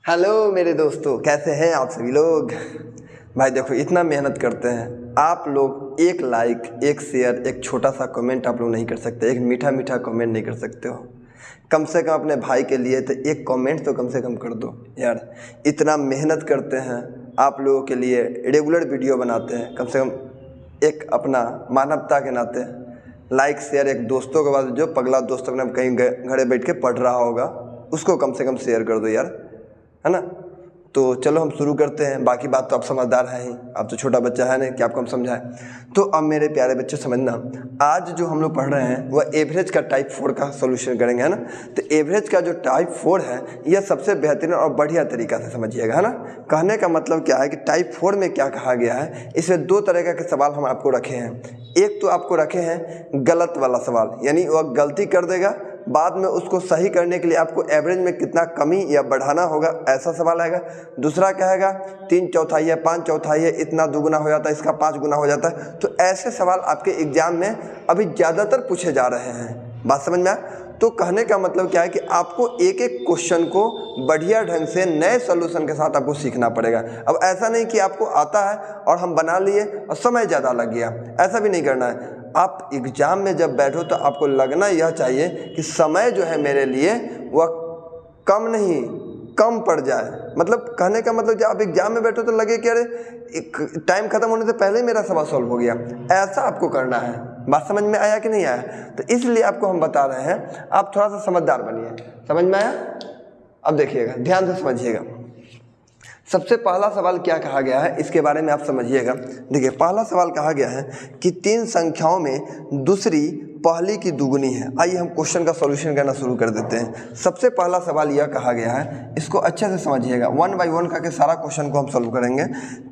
Hello मेरे दोस्तों, कैसे हैं आप सभी लोग। भाई देखो, इतना मेहनत करते हैं आप लोग, एक लाइक, एक शेयर, एक छोटा सा कमेंट आप लोग नहीं कर सकते, एक मीठा मीठा कमेंट नहीं कर सकते हो। कम से कम अपने भाई के लिए तो एक कमेंट तो कम से कम कर दो यार। इतना मेहनत करते हैं आप लोगों के लिए, रेगुलर वीडियो बनाते हैं, कम से कम एक अपना मानवता के नाते लाइक शेयर, एक दोस्तों के बाद जो पगला दोस्त अपने कहीं घरे बैठ के पढ़ रहा होगा उसको कम से कम शेयर कर दो यार, है ना। तो चलो हम शुरू करते हैं। बाकी बात तो आप समझदार हैं ही, आप तो छोटा बच्चा है नहीं कि आपको हम समझाएं। तो अब मेरे प्यारे बच्चे समझना, आज जो हम लोग पढ़ रहे हैं वह एवरेज का टाइप 4 का सॉल्यूशन करेंगे, है ना। तो एवरेज का जो टाइप 4 है यह सबसे बेहतरीन और बढ़िया तरीका से समझिएगा, है ना। कहने का मतलब क्या है कि टाइप 4 में क्या कहा गया है, इसमें दो तरह के सवाल हम आपको रखे हैं। एक तो आपको रखे हैं गलत वाला सवाल, यानी वह गलती कर देगा, बाद में उसको सही करने के लिए आपको एवरेज में कितना कमी या बढ़ाना होगा, ऐसा सवाल आएगा। दूसरा कहेगा 3/4 है, 5/4 है, इतना दुगुना हो जाता है, इसका 5 गुना हो जाता है। तो ऐसे सवाल आपके एग्जाम में अभी ज़्यादातर पूछे जा रहे हैं। बात समझ में आया। तो कहने का मतलब क्या है कि आपको एक एक क्वेश्चन को बढ़िया ढंग से नए सॉल्यूशन के साथ आपको सीखना पड़ेगा। अब ऐसा नहीं कि आपको आता है और हम बना लिए और समय ज़्यादा लग गया, ऐसा भी नहीं करना है। आप एग्ज़ाम में जब बैठो तो आपको लगना यह चाहिए कि समय जो है मेरे लिए वह कम नहीं कम पड़ जाए। मतलब कहने का मतलब जब आप एग्जाम में बैठो तो लगे कि अरे टाइम खत्म होने से पहले ही मेरा सवाल सॉल्व हो गया, ऐसा आपको करना है। बात समझ में आया कि नहीं आया। तो इसलिए आपको हम बता रहे हैं, आप थोड़ा सा समझदार बनिए। समझ में आया। अब देखिएगा, ध्यान से समझिएगा। सबसे पहला सवाल क्या कहा गया है इसके बारे में आप समझिएगा। देखिए, पहला सवाल कहा गया है कि 3 संख्याओं में दूसरी पहली की दुगुनी है। आइए हम क्वेश्चन का सॉल्यूशन करना शुरू कर देते हैं। सबसे पहला सवाल यह कहा गया है, इसको अच्छे से समझिएगा। 1 बाय 1 करके सारा क्वेश्चन को हम सॉल्व करेंगे।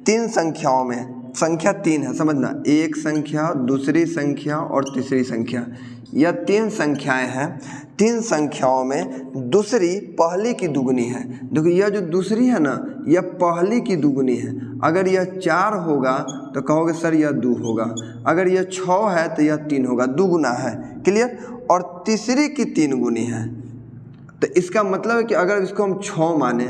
3 संख्याओं में, संख्या 3 है, समझना, एक संख्या, दूसरी संख्या और तीसरी संख्या, यह 3 संख्याएं हैं। 3 संख्याओं में दूसरी पहली की दुगुनी है। देखो, यह जो दूसरी है ना, यह पहली की दुगुनी है। अगर यह 4 होगा तो कहोगे सर यह 2 होगा, अगर यह 6 है तो यह 3 होगा, दुगुना है। क्लियर। और तीसरी की 3 गुनी है। तो इसका मतलब है कि अगर इसको हम 6 माने,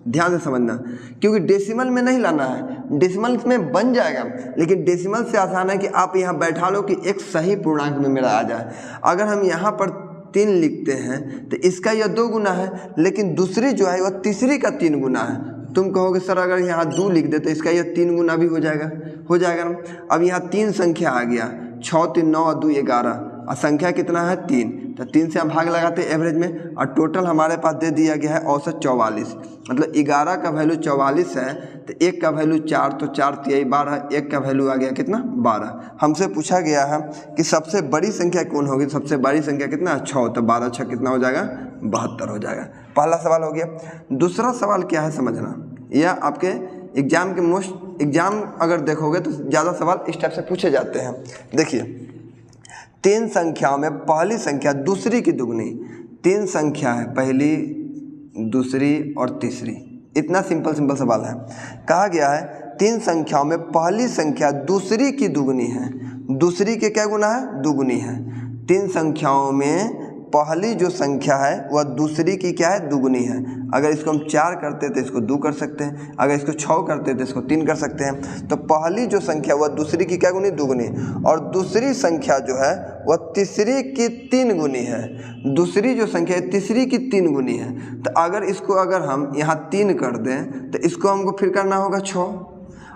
ध्यान से समझना, क्योंकि डेसिमल में नहीं लाना है, डेसिमल में बन जाएगा, लेकिन डेसिमल से आसान है कि आप यहाँ बैठा लो कि एक सही पूर्णांक में मेरा आ जाए। अगर हम यहाँ पर 3 लिखते हैं तो इसका यह 2 गुना है, लेकिन दूसरी जो है वह तीसरी का 3 गुना है। तुम कहोगे सर अगर यहाँ 2 लिख दे तो इसका यह 3 गुना भी हो जाएगा ना। अब यहाँ 3 संख्या आ गया, 6 3 9 और 2 11, और संख्या कितना है 3, तो 3 से हम भाग लगाते हैं एवरेज में, और टोटल हमारे पास दे दिया गया है औसत 44। मतलब 11 का वैल्यू 44 है, तो 1 का वैल्यू 4, तो 4 3 12, 1 का वैल्यू आ गया कितना 12। हमसे पूछा गया है कि सबसे बड़ी संख्या कौन होगी, सबसे बड़ी संख्या कितना 6, तो 12 6 कितना हो जाएगा 72 हो जाएगा। पहला सवाल हो गया। दूसरा सवाल क्या है समझना, यह आपके एग्जाम अगर देखोगे तो ज़्यादा सवाल इस टाइप से पूछे जाते हैं। देखिए, 3 संख्याओं में पहली संख्या दूसरी की दुगनी, 3 संख्या है, पहली, दूसरी और तीसरी। इतना सिंपल सवाल है। कहा गया है 3 संख्याओं में पहली संख्या दूसरी की दुगनी है। दूसरी के क्या गुना है, दुगुनी है। 3 संख्याओं में पहली जो संख्या है वह दूसरी की क्या है, दुगुनी है। अगर इसको हम 4 करते तो इसको 2 कर सकते हैं, अगर इसको 6 करते तो इसको 3 कर सकते हैं। तो पहली जो संख्या वह दूसरी की क्या गुनी, दुगुनी, और दूसरी संख्या जो है वह तीसरी की 3 गुनी है। दूसरी जो संख्या है तीसरी की 3 गुनी है। तो अगर इसको अगर हम यहाँ 3 कर दें तो इसको हमको फिर करना होगा 6,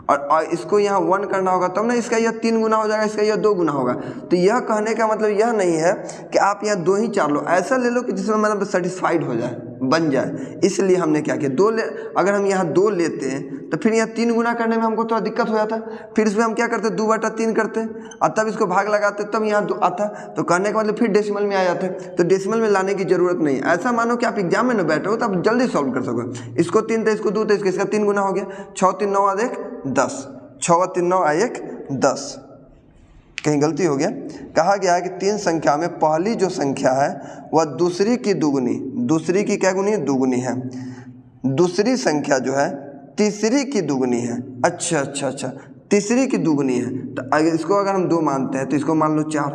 और इसको यहाँ 1 करना होगा, तब ना इसका यह 3 गुना हो जाएगा, इसका यह 2 गुना होगा। तो यह कहने का मतलब यह नहीं है कि आप यहाँ 2 ही 4 लो, ऐसा ले लो कि जिसमें मतलब सेटिस्फाइड हो जाए, बन जाए। इसलिए हमने क्या किया, 2 अगर हम यहाँ 2 लेते हैं तो फिर यहाँ 3 गुना करने में हमको थोड़ा दिक्कत हो जाता है। फिर इसमें हम क्या करते, 2/3 करते और तब इसको भाग लगाते, तब यहाँ 2 आता। तो कहने का मतलब फिर डेसिमल में आ जाते। तो डेसिमल में लाने की जरूरत नहीं। ऐसा मानो कि आप एग्जाम में न बैठे हो तो आप जल्दी सॉल्व कर सको। इसको 3 तो इसको 2 तो इसका 3 गुना हो गया। 6 3 9 और 1 10, 6 और 3 9 और 1 10। कहीं गलती हो गया। कहा गया है कि 3 संख्या में पहली जो संख्या है वह दूसरी की दुगुनी, दूसरी की क्या गुनी, दुगुनी है। दूसरी संख्या जो है तीसरी की दुगुनी है। अच्छा, तीसरी की दुगुनी है। तो अगर इसको अगर हम 2 मानते हैं तो इसको मान लो 4।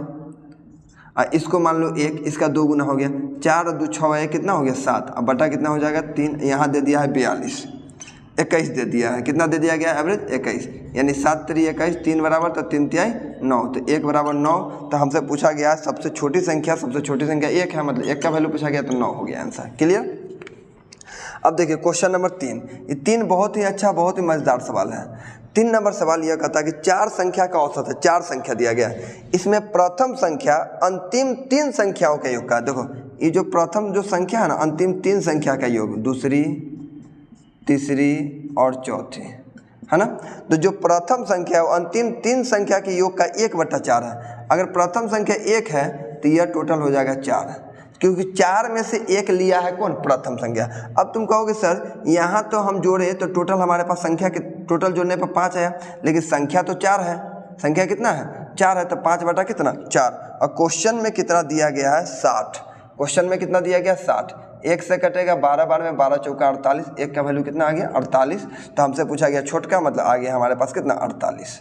इसको मान लो 1, इसका 2 गुना हो गया 4 और 2 6 है, कितना हो गया 7। अब बटा कितना हो जाएगा 3। यहाँ दे दिया है 42, 21 दे दिया है, कितना दे दिया गया एवरेज 21, यानी 7 3 21, 3 बराबर तो 3 तिहाई 9, तो 1 बराबर 9। तो हमसे पूछा गया सबसे छोटी संख्या 1 है, मतलब 1 का वैल्यू पूछा गया तो 9 हो गया आंसर। क्लियर। अब देखिए क्वेश्चन नंबर 3, ये 3 बहुत ही अच्छा, बहुत ही मज़ेदार सवाल है। 3 नंबर सवाल यह कहता है कि 4 संख्या का औसत है, 4 संख्या दिया गया है, इसमें प्रथम संख्या अंतिम 3 संख्याओं का योग का। देखो ये जो प्रथम जो संख्या है ना, अंतिम 3 संख्या का योग, दूसरी, तीसरी और चौथी, है ना। तो जो प्रथम संख्या है वो अंतिम 3 संख्या के योग का 1/4 है। अगर प्रथम संख्या 1 है तो यह टोटल हो जाएगा 4, क्योंकि 4 में से 1 लिया है कौन, प्रथम संख्या। अब तुम कहोगे सर यहाँ तो हम जोड़े तो टोटल हमारे पास संख्या के टोटल जोड़ने पर 5 आया, लेकिन संख्या तो 4 है, संख्या कितना है 4 है, तो 5 बटा कितना 4। और क्वेश्चन में कितना दिया गया है 60, क्वेश्चन में कितना दिया गया 60, 1 से कटेगा 12 बार में 12 चौका 48, 1 का वैल्यू कितना आ गया 48। तो हमसे पूछा गया छोटका, मतलब आ गया हमारे पास कितना 48।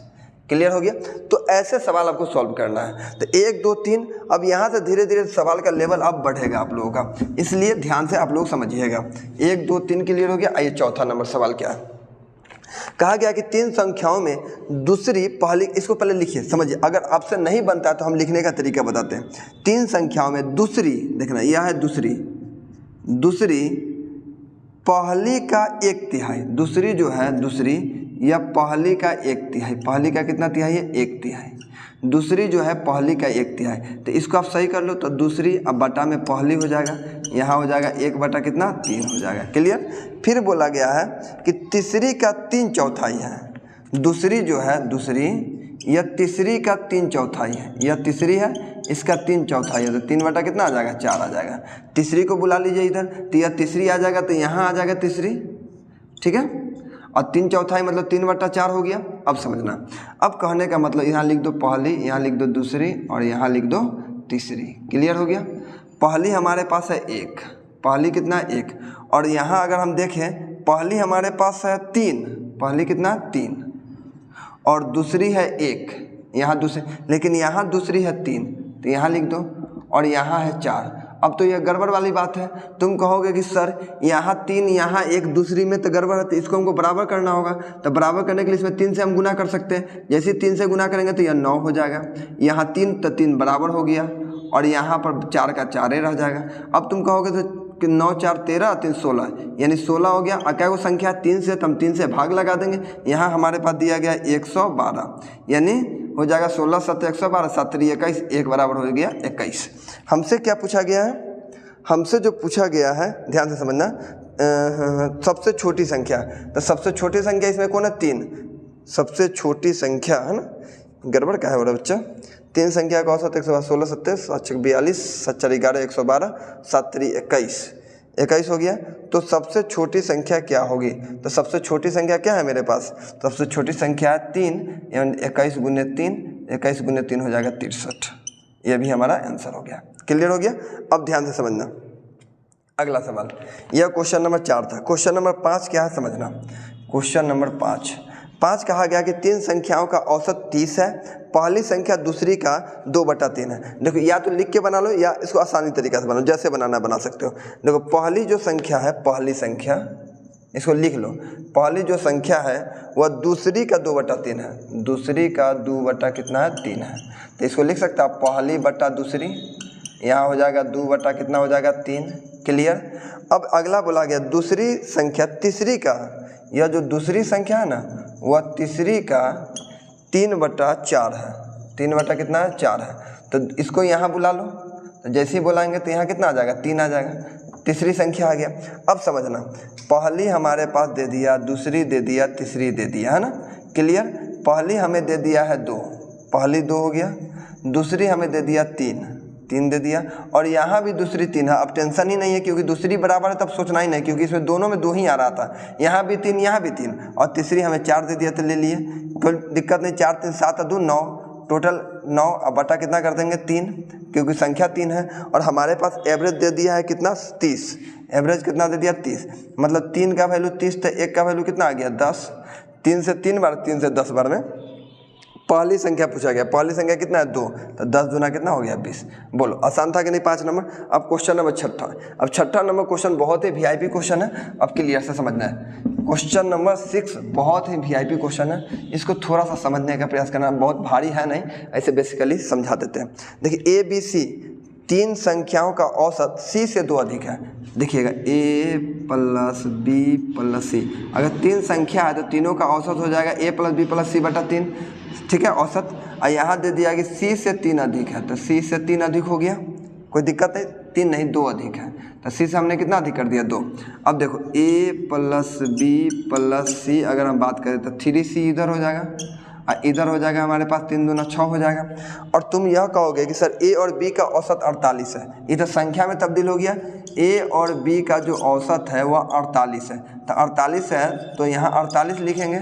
क्लियर हो गया। तो ऐसे सवाल आपको सॉल्व करना है। तो 1 2 3, अब यहाँ से धीरे धीरे सवाल का लेवल अब बढ़ेगा आप लोगों का, इसलिए ध्यान से आप लोग समझिएगा। 1 2 3 क्लियर हो गया। आइए चौथा नंबर सवाल क्या है। कहा गया कि 3 संख्याओं में दूसरी पहली, इसको पहले लिखिए समझिए, अगर आपसे नहीं बनता तो हम लिखने का तरीका बताते हैं। 3 संख्याओं में दूसरी, देखना यह है दूसरी, दूसरी पहली का 1/3, दूसरी जो है दूसरी या पहली का 1/3, पहली का कितना तिहाई है 1/3, दूसरी जो है पहली का 1/3। तो इसको आप सही कर लो तो दूसरी अब बटा में पहली हो जाएगा, यहाँ हो जाएगा 1 बटा कितना 3 हो जाएगा। क्लियर। फिर बोला गया है कि तीसरी का 3/4 है, दूसरी जो है दूसरी यह तीसरी का 3/4 है, यह तीसरी है इसका 3/4 है, तो 3 बटा कितना आ जाएगा 4 आ जाएगा। तीसरी को बुला लीजिए इधर, तो यह तीसरी आ जाएगा, तो यहाँ आ जाएगा तीसरी, ठीक है। और 3/4 मतलब 3/4 हो गया। अब समझना, अब कहने का मतलब यहाँ लिख दो पहली, यहाँ लिख दो दूसरी और यहाँ लिख दो तीसरी। क्लियर हो गया। पहली हमारे पास है 1, पहली कितना 1, और यहाँ अगर हम देखें पहली हमारे पास है 3, पहली कितना 3, और दूसरी है 1, यहाँ दूसरी, लेकिन यहाँ दूसरी है 3, तो यहाँ लिख दो, और यहाँ है 4। अब तो यह गड़बड़ वाली बात है। तुम कहोगे कि सर यहाँ 3 यहाँ 1 दूसरी में तो गड़बड़ है, तो इसको हमको बराबर करना होगा। तो बराबर करने के लिए इसमें 3 से हम गुना कर सकते हैं, जैसे 3 से गुना करेंगे तो यह 9 हो जाएगा, यहाँ 3 तो 3 बराबर हो गया, और यहाँ पर 4 का 4 ही रह जाएगा। अब तुम कहोगे तो कि 9 4 13 3 16, यानी 16 हो गया। और क्या वो संख्या 3 से, तो हम 3 से भाग लगा देंगे। यहाँ हमारे पास दिया गया 112, यानी हो जाएगा 16 7 112, 7 3 21, 1 बराबर हो गया 21। हमसे क्या पूछा गया है, हमसे जो पूछा गया है ध्यान से समझना, सबसे छोटी संख्या। तो सबसे छोटी संख्या इसमें कौन है 3, सबसे छोटी संख्या है ना, गड़बड़ क्या है बोला बच्चा। 3 संख्या का औसत 116 7 7 42 7 4 11 112 7 3 21, 21 हो गया। तो सबसे छोटी संख्या क्या होगी, तो सबसे छोटी संख्या क्या है मेरे पास, सबसे छोटी संख्या है 3, यानी 21 गुने 3, 21 गुने 3 हो जाएगा 63। ये भी हमारा आंसर हो गया। क्लियर हो गया। अब ध्यान से समझना अगला सवाल, यह क्वेश्चन नंबर 4 था। क्वेश्चन नंबर 5 क्या है समझना। क्वेश्चन नंबर 5 कहा गया कि 3 संख्याओं का औसत 30 है, पहली संख्या दूसरी का 2/3 है। देखो या तो लिख के बना लो या इसको आसानी तरीका से बना लो, जैसे बनाना बना सकते हो। देखो पहली जो संख्या है, पहली संख्या, इसको लिख लो, पहली जो संख्या है वह दूसरी का 2/3 है, दूसरी का 2 बटा कितना है 3 है। तो इसको लिख सकता है पहली बटा दूसरी, यहाँ हो जाएगा 2 बटा कितना हो जाएगा 3। क्लियर। अब अगला बोला गया दूसरी संख्या तीसरी का, यह जो दूसरी संख्या है ना वह तीसरी का 3/4 है, 3 बटा कितना है 4 है। तो इसको यहाँ बुला लो, तो जैसे ही बुलाएंगे तो यहाँ कितना आ जाएगा 3 आ जाएगा, तीसरी संख्या आ गया। अब समझना, पहली हमारे पास दे दिया, दूसरी दे दिया, तीसरी दे दिया, है ना। क्लियर। पहली हमें दे दिया है 2, पहली 2 हो गया, दूसरी हमें दे दिया 3 दे दिया, और यहाँ भी दूसरी 3 है। अब टेंशन ही नहीं है क्योंकि दूसरी बराबर है, तब सोचना ही नहीं, क्योंकि इसमें दोनों में 2 ही आ रहा था, यहाँ भी 3 यहाँ भी 3, और तीसरी हमें 4 दे दिया तो ले लिए, कोई दिक्कत नहीं। 4 3 7 2 9, टोटल 9, अब बटा कितना कर देंगे 3, क्योंकि संख्या 3 है। और हमारे पास एवरेज दे दिया है कितना 30, एवरेज कितना दे दिया 30, मतलब 3 का वैल्यू 30 तो 1 का वैल्यू कितना आ गया 10। 3 से 3 बार, 3 से 10 बार में पहली संख्या पूछा गया, पहली संख्या कितना है 2, तो 10 दूना कितना हो गया 20। बोलो आसान था कि नहीं 5 नंबर। अब क्वेश्चन नंबर 6। अब 6 नंबर क्वेश्चन बहुत ही वीआईपी क्वेश्चन है, अब क्लियर से समझना है। क्वेश्चन नंबर 6 बहुत ही वीआईपी क्वेश्चन है, इसको थोड़ा सा समझने का प्रयास करना, बहुत भारी है नहीं, ऐसे बेसिकली समझा देते हैं। देखिए ABC 3 संख्याओं का औसत C से 2 अधिक है। देखिएगा A + B + C, अगर 3 संख्या है तो तीनों का औसत हो जाएगा A + B + C बटा 3, ठीक है औसत। और यहाँ दे दिया कि C से 3 अधिक है, तो C से 3 अधिक हो गया, कोई दिक्कत नहीं, 3 नहीं 2 अधिक है, तो C से हमने कितना अधिक कर दिया 2। अब देखो A + B + C अगर हम बात करें तो 3C इधर हो जाएगा और इधर हो जाएगा हमारे पास 3 दूना 6 हो जाएगा। और तुम यह कहोगे कि सर A और B का औसत 48 है, इधर संख्या में तब्दील हो गया, A और B का जो औसत है वह 48 है, तो 48 है तो यहाँ 48 लिखेंगे,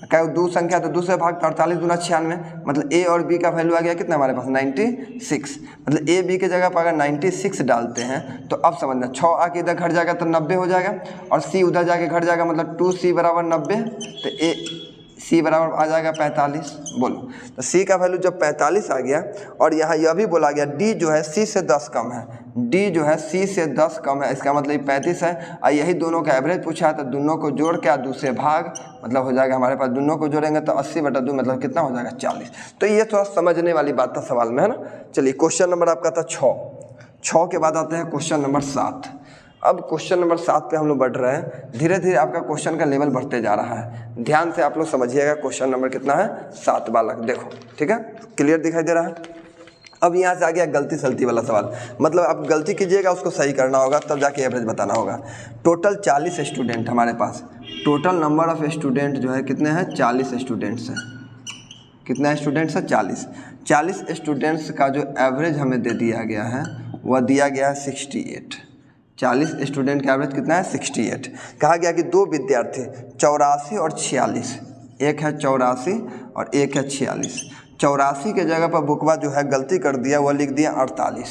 क्या 2 संख्या तो 2 से भाग, तो 48 दूना 96, मतलब A और B का वैल्यू आ गया कितना हमारे पास 96, मतलब A B के जगह पर अगर 96 डालते हैं तो अब समझना 6 आके इधर घट जाएगा तो 90 हो जाएगा, और C उधर जाके घट जाएगा, मतलब 2C = 90, तो C बराबर आ जाएगा 45। बोलो तो C का वैल्यू जब 45 आ गया, और यहाँ यह भी बोला गया D जो है C से 10 कम है, D जो है C से 10 कम है, इसका मतलब 35 है, और यही दोनों का एवरेज पूछा है, तो दोनों को जोड़ के 2 से भाग, मतलब हो जाएगा हमारे पास, दोनों को जोड़ेंगे तो 80/2 मतलब कितना हो जाएगा 40। तो ये थोड़ा समझने वाली बात था सवाल में, है ना। चलिए क्वेश्चन नंबर आपका था 6 के बाद आते हैं क्वेश्चन नंबर 7। अब क्वेश्चन नंबर 7 पे हम लोग बढ़ रहे हैं, धीरे धीरे आपका क्वेश्चन का लेवल बढ़ते जा रहा है, ध्यान से आप लोग समझिएगा। क्वेश्चन नंबर कितना है 7 बालक, देखो ठीक है, क्लियर दिखाई दे रहा है। अब यहाँ से आ गया गलती सलती वाला सवाल, मतलब आप गलती कीजिएगा उसको सही करना होगा, तब जाके एवरेज बताना होगा। टोटल 40 स्टूडेंट हमारे पास, टोटल नंबर ऑफ स्टूडेंट जो है कितने हैं 40 स्टूडेंट्स हैं। कितना स्टूडेंट्स है 40 स्टूडेंट्स का जो एवरेज हमें दे दिया गया है वह दिया गया है 68। 40 स्टूडेंट का एवरेज कितना है 68। कहा गया कि 2 विद्यार्थी 84 और 46, एक है 84 और एक है 46। 84 के जगह पर बुकवा जो है गलती कर दिया, वह लिख दिया 48,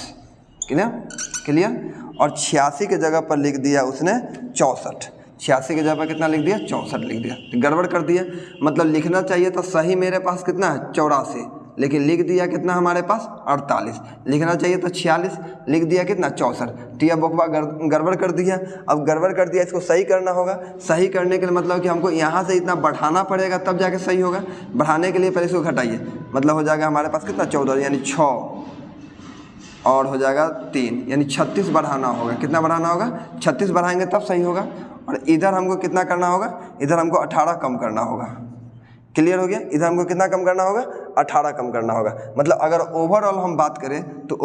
क्लियर। और 86 के जगह पर लिख दिया उसने 64, 86 के जगह पर कितना लिख दिया 64 लिख दिया, तो गड़बड़ कर दिया। मतलब लिखना चाहिए था सही मेरे पास कितना है 84, लेकिन लिख दिया कितना हमारे पास 48, लिखना चाहिए था 46, लिख दिया कितना 64, तो यह बकवा गड़बड़ कर दिया। अब गड़बड़ कर दिया, इसको सही करना होगा। सही करने के लिए मतलब कि हमको यहाँ से इतना बढ़ाना पड़ेगा तब जाके सही होगा। बढ़ाने के लिए पहले इसको घटाइए, मतलब हो जाएगा हमारे पास कितना 14 यानी 6 और हो जाएगा 3 यानी 36 बढ़ाना होगा। कितना बढ़ाना होगा 36 बढ़ाएंगे तब सही होगा। और इधर हमको कितना करना होगा, इधर हमको 18 कम करना होगा। क्लियर हो गया, इधर हमको कितना कम करना होगा 18 कम करना होगा। मतलब अगर ओवरऑल हम बात करें तो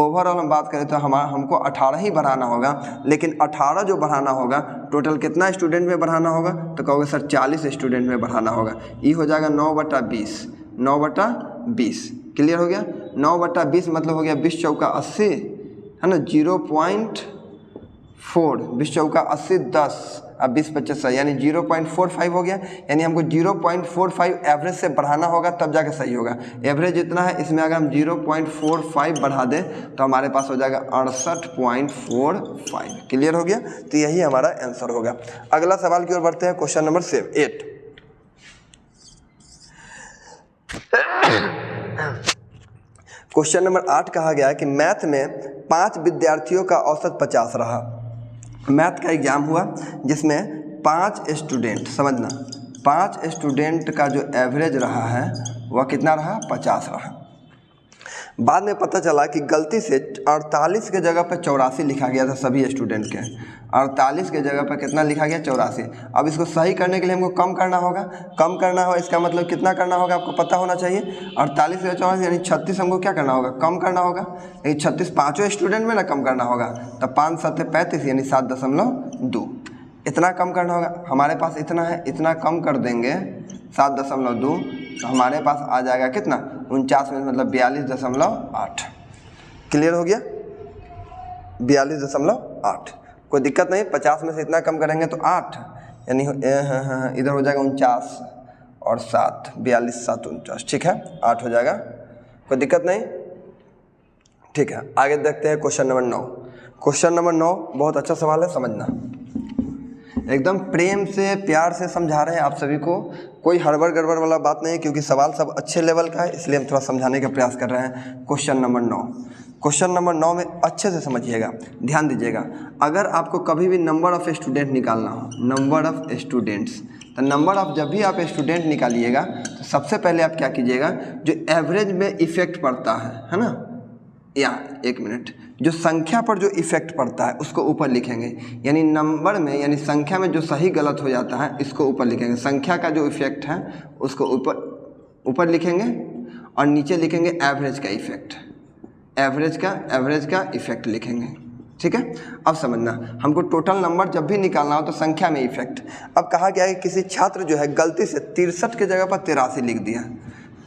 हमको 18 ही बढ़ाना होगा, लेकिन 18 जो बढ़ाना होगा टोटल कितना स्टूडेंट में बढ़ाना होगा, तो कहोगे सर 40 स्टूडेंट में बढ़ाना होगा। ये हो जाएगा 9/20, 9/20। क्लियर हो गया, 9/20 मतलब हो गया 20 चौका 80 है ना, 0.4, 20 चौका 80 10 अब 20/25 यानी 0.45 हो गया। यानी हमको 0.45 एवरेज से बढ़ाना होगा तब जाके सही होगा। एवरेज इतना है, इसमें अगर हम 0.45 बढ़ा दें तो हमारे पास हो जाएगा 68.45। क्लियर हो गया, तो यही हमारा आंसर होगा। अगला सवाल की ओर बढ़ते हैं, क्वेश्चन नंबर 8। क्वेश्चन नंबर 8 कहा गया कि मैथ में 5 विद्यार्थियों का औसत 50 रहा। मैथ का एग्जाम हुआ जिसमें 5 स्टूडेंट, समझना 5 स्टूडेंट का जो एवरेज रहा है वह कितना रहा 50 रहा। बाद में पता चला कि गलती से 48 के जगह पर 84 लिखा गया था सभी स्टूडेंट के, 48 के जगह पर कितना लिखा गया 84। अब इसको सही करने के लिए हमको कम करना होगा। कम करना हो इसका मतलब कितना करना होगा आपको पता होना चाहिए। 48 से 84 यानी 36 हमको क्या करना होगा कम करना होगा। यानी 36 पाँचों स्टूडेंट में ना कम करना होगा, तब 5 7 35 यानी 7.2 इतना कम करना होगा। हमारे पास इतना है, इतना कम कर देंगे 7.2 तो हमारे पास आ जाएगा कितना 49 में मतलब 42.8। क्लियर हो गया, 42.8। कोई दिक्कत नहीं, 50 में से इतना कम करेंगे तो 8 यानी इधर हो जाएगा 49 और 7 42 7 49, ठीक है 8 हो जाएगा, कोई दिक्कत नहीं, ठीक है। आगे देखते हैं क्वेश्चन नंबर 9। क्वेश्चन नंबर 9 बहुत अच्छा सवाल है, समझना एकदम प्रेम से प्यार से समझा रहे हैं आप सभी को, कोई हड़बड़ गड़बड़ वाला बात नहीं है, क्योंकि सवाल सब अच्छे लेवल का है, इसलिए हम थोड़ा समझाने का प्रयास कर रहे हैं। क्वेश्चन नंबर 9, क्वेश्चन नंबर 9 में अच्छे से समझिएगा, ध्यान दीजिएगा। अगर आपको कभी भी नंबर ऑफ़ स्टूडेंट निकालना हो, नंबर ऑफ़ स्टूडेंट्स, तो नंबर ऑफ़ जब भी आप स्टूडेंट निकालिएगा तो सबसे पहले आप क्या कीजिएगा, जो एवरेज में इफ़ेक्ट पड़ता है ना, या एक मिनट, जो संख्या पर जो इफ़ेक्ट पड़ता है उसको ऊपर लिखेंगे, यानी नंबर में यानी संख्या में जो सही गलत हो जाता है इसको ऊपर लिखेंगे। संख्या का जो इफ़ेक्ट है उसको ऊपर लिखेंगे और नीचे लिखेंगे एवरेज का इफ़ेक्ट, एवरेज का इफ़ेक्ट लिखेंगे। ठीक है, अब समझना, हमको टोटल नंबर जब भी निकालना हो तो संख्या में इफ़ेक्ट। अब कहा गया है कि किसी छात्र जो है गलती से 63 की जगह पर 83 लिख दिया,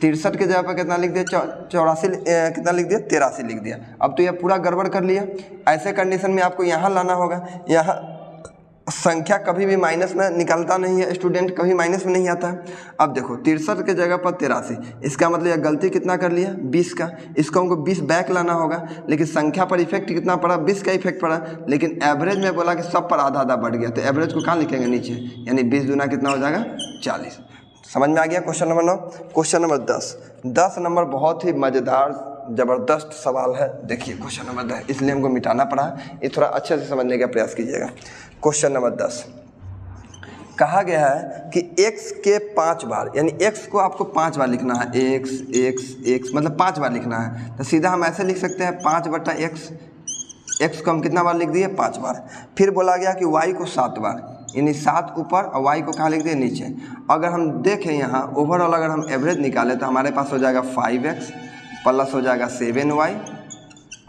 63 की जगह पर कितना लिख दिया, 84 कितना लिख दिया, 83 लिख दिया। अब तो यह पूरा गड़बड़ कर लिया। ऐसे कंडीशन में आपको यहाँ लाना होगा, यहाँ संख्या कभी भी माइनस में निकलता नहीं है, स्टूडेंट कभी माइनस में नहीं आता है। अब देखो 63 की जगह पर 83, इसका मतलब यह गलती कितना कर लिया, 20 का, इसको हमको 20 बैक लाना होगा, लेकिन संख्या पर इफेक्ट कितना पड़ा, 20 का इफेक्ट पड़ा, लेकिन एवरेज में बोला कि सब पर आधा आधा बढ़ गया, तो एवरेज को कहाँ लिखेंगे, नीचे, यानी 20 दूना कितना हो जाएगा, 40। समझ में आ गया question number 9। Question number 10 number बहुत ही मज़ेदार ज़बरदस्त सवाल है। देखिए क्वेश्चन नंबर 10, इसलिए हमको मिटाना पड़ा, ये थोड़ा अच्छे से समझने का प्रयास कीजिएगा। क्वेश्चन नंबर 10 कहा गया है कि x के 5 बार, यानी x को आपको 5 बार लिखना है, x मतलब 5 बार लिखना है, तो सीधा हम ऐसे लिख सकते हैं 5/x, x को हम कितना बार लिख दिए, 5 बार। फिर बोला गया कि y को 7 बार, यानी 7 ऊपर और y को कहाँ लिख दिए, नीचे। अगर हम देखें यहाँ ओवरऑल अगर हम एवरेज निकालें तो हमारे पास हो जाएगा 5x प्लस हो जाएगा 7y,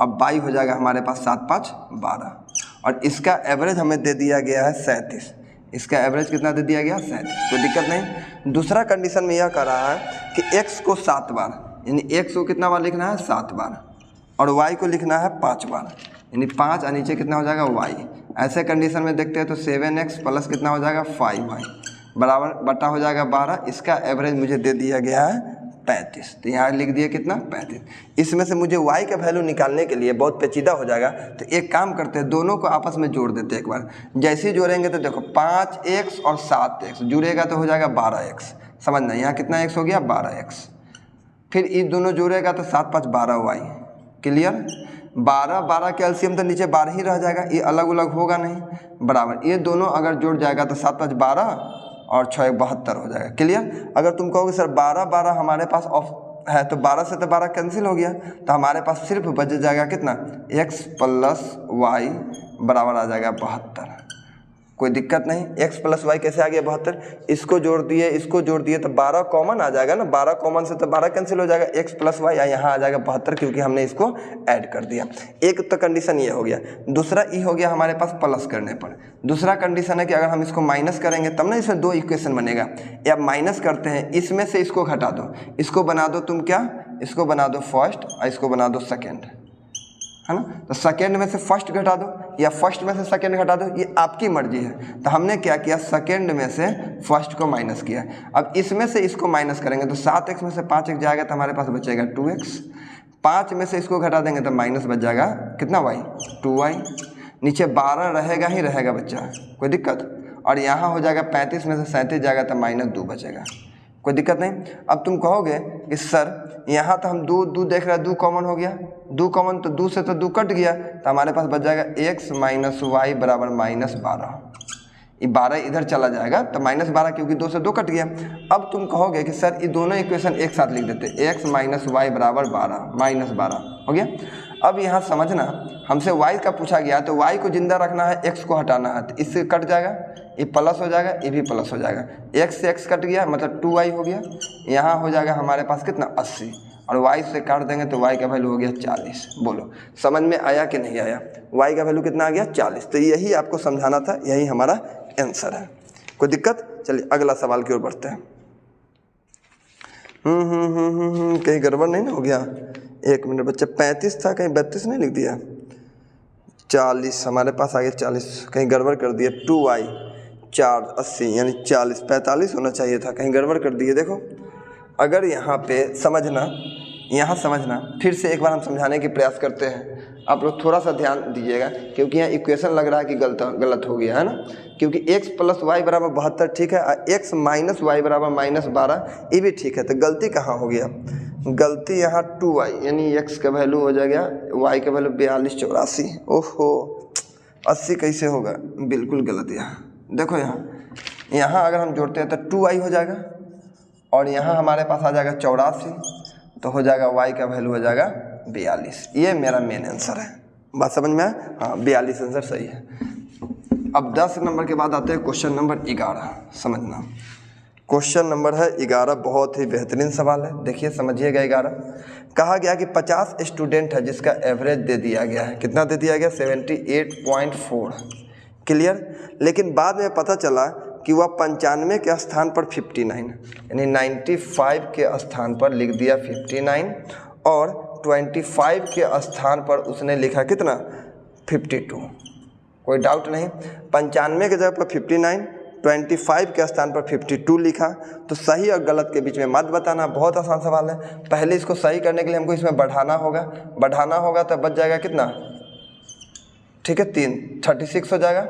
अब y हो जाएगा हमारे पास 7 5 12, और इसका एवरेज हमें दे दिया गया है 37। इसका एवरेज कितना दे दिया गया, 37, कोई दिक्कत नहीं। दूसरा कंडीशन में यह कह रहा है कि x को 7 बार, यानी x को कितना बार लिखना है, 7 बार, और y को लिखना है 5 बार, यानी 5 और नीचे कितना हो जाएगा, y। ऐसे कंडीशन में देखते हैं तो 7x प्लस कितना हो जाएगा, 5y बराबर बटा हो जाएगा 12। इसका एवरेज मुझे दे दिया गया है 35, तो यहाँ लिख दिया कितना, 35। इसमें से मुझे y का वैल्यू निकालने के लिए बहुत पेचीदा हो जाएगा, तो एक काम करते हैं, दोनों को आपस में जोड़ देते हैं एक बार। जैसे ही जोड़ेंगे तो देखो 5x और 7x जुड़ेगा तो हो जाएगा 12x, समझना, यहाँ कितना x हो गया, 12x। फिर ये दोनों जोड़ेगा तो 7 5 12y, क्लियर। 12 के एलसीएम तो नीचे 12 ही रह जाएगा, ये अलग अलग होगा नहीं, बराबर। ये दोनों अगर जुड़ जाएगा तो 7 5 12 और 6 72 हो जाएगा, क्लियर। अगर तुम कहोगे सर 12 हमारे पास ऑफ है, तो 12 से तो 12 कैंसिल हो गया, तो हमारे पास सिर्फ बच जाएगा कितना, x प्लस y बराबर आ जाएगा 72। कोई दिक्कत नहीं, x प्लस वाई कैसे आ गया 72, इसको जोड़ दिए तो 12 कॉमन आ जाएगा ना, 12 कॉमन से तो 12 कैंसिल हो जाएगा, x प्लस वाई यहाँ आ जाएगा 72, क्योंकि हमने इसको ऐड कर दिया। एक तो कंडीशन ये हो गया। दूसरा ई हो गया हमारे पास प्लस करने पर। दूसरा कंडीशन है कि अगर हम इसको माइनस करेंगे तब ना इसमें 2 इक्वेशन बनेगा, या माइनस करते हैं, इसमें से इसको घटा दो, इसको बना दो तुम क्या, इसको बना दो फर्स्ट और इसको बना दो सेकेंड, है ना। तो सेकेंड में से फर्स्ट घटा दो या फर्स्ट में से सेकेंड घटा दो, ये आपकी मर्जी है। तो हमने क्या किया, सेकेंड में से फर्स्ट को माइनस किया। अब इसमें से इसको माइनस करेंगे तो 7x में से 5x जाएगा तो हमारे पास बचेगा 2x। 5 में से इसको घटा देंगे तो माइनस बच जाएगा कितना, y 2y। नीचे 12 रहेगा ही रहेगा बच्चा, कोई दिक्कत। और यहाँ हो जाएगा 35 में से 37 जाएगा तो -2 बचेगा, कोई दिक्कत नहीं। अब तुम कहोगे कि सर यहाँ तो हम 2 देख रहे हैं, 2 कॉमन हो गया, 2 कॉमन तो 2 से तो 2 कट गया, तो हमारे पास बच जाएगा x माइनस वाई बराबर -12। ये 12 इधर चला जाएगा तो -12, क्योंकि 2 से 2 कट गया। अब तुम कहोगे कि सर ये दोनों इक्वेशन एक साथ लिख देते, x माइनस वाई बराबर 12 -12 हो गया। अब यहाँ समझना, हमसे y का पूछा गया तो y को जिंदा रखना है, x को हटाना है, तो इससे कट जाएगा, ये प्लस हो जाएगा, ये भी प्लस हो जाएगा, x से x कट गया मतलब 2y हो गया। यहाँ हो जाएगा हमारे पास कितना 80, और y से काट देंगे तो y का वैल्यू हो गया 40। बोलो समझ में आया कि नहीं आया, y का वैल्यू कितना आ गया 40। तो यही आपको समझाना था, यही हमारा आंसर है, कोई दिक्कत। चलिए अगला सवाल की ओर बढ़ते हैं। कहीं गड़बड़ नहीं ना हो गया, एक मिनट बच्चे, 35 था कहीं 32 नहीं लिख दिया, 40 हमारे पास आ गया 40, कहीं गड़बड़ कर दिया। 2y 4 80 यानी 40 45 होना चाहिए था, कहीं गड़बड़ कर दिए। देखो अगर यहाँ पे समझना, यहाँ समझना, फिर से एक बार हम समझाने की प्रयास करते हैं। आप लोग थोड़ा सा ध्यान दीजिएगा, क्योंकि यहाँ इक्वेशन लग रहा है कि गलत हो गया है ना, क्योंकि x + y = 72 ठीक है, x - y = -12 ये भी ठीक है। तो गलती कहाँ हो गया? गलती यहाँ 2y यानी x का वैल्यू हो जाएगा, y का वैल्यू 42 84। ओहो 80 कैसे होगा? बिल्कुल गलत। यहाँ देखो, यहाँ अगर हम जोड़ते हैं तो 2y हो जाएगा और यहाँ हमारे पास आ जाएगा 84, तो हो जाएगा y का वैल्यू हो जाएगा 42। ये मेरा मेन आंसर है। बात समझ में आया? हाँ 42 आंसर सही है। अब 10 नंबर के बाद आते हैं क्वेश्चन नंबर 11। समझना, क्वेश्चन नंबर है 11, बहुत ही बेहतरीन सवाल है। देखिए समझिएगा। 11 कहा गया कि 50 स्टूडेंट है जिसका एवरेज दे दिया गया है। कितना दे दिया गया? 78.4। क्लियर। लेकिन बाद में पता चला कि वह 95 के स्थान पर 59 यानी 95 के स्थान पर लिख दिया 59 और 25 के स्थान पर उसने लिखा कितना? 52। कोई डाउट नहीं। 95 के जगह पर 59, 25 के स्थान पर 52 लिखा। तो सही और गलत के बीच में मत बताना। बहुत आसान सवाल है। पहले इसको सही करने के लिए हमको इसमें बढ़ाना होगा तो बच जाएगा कितना? ठीक है 3, 36 हो जाएगा।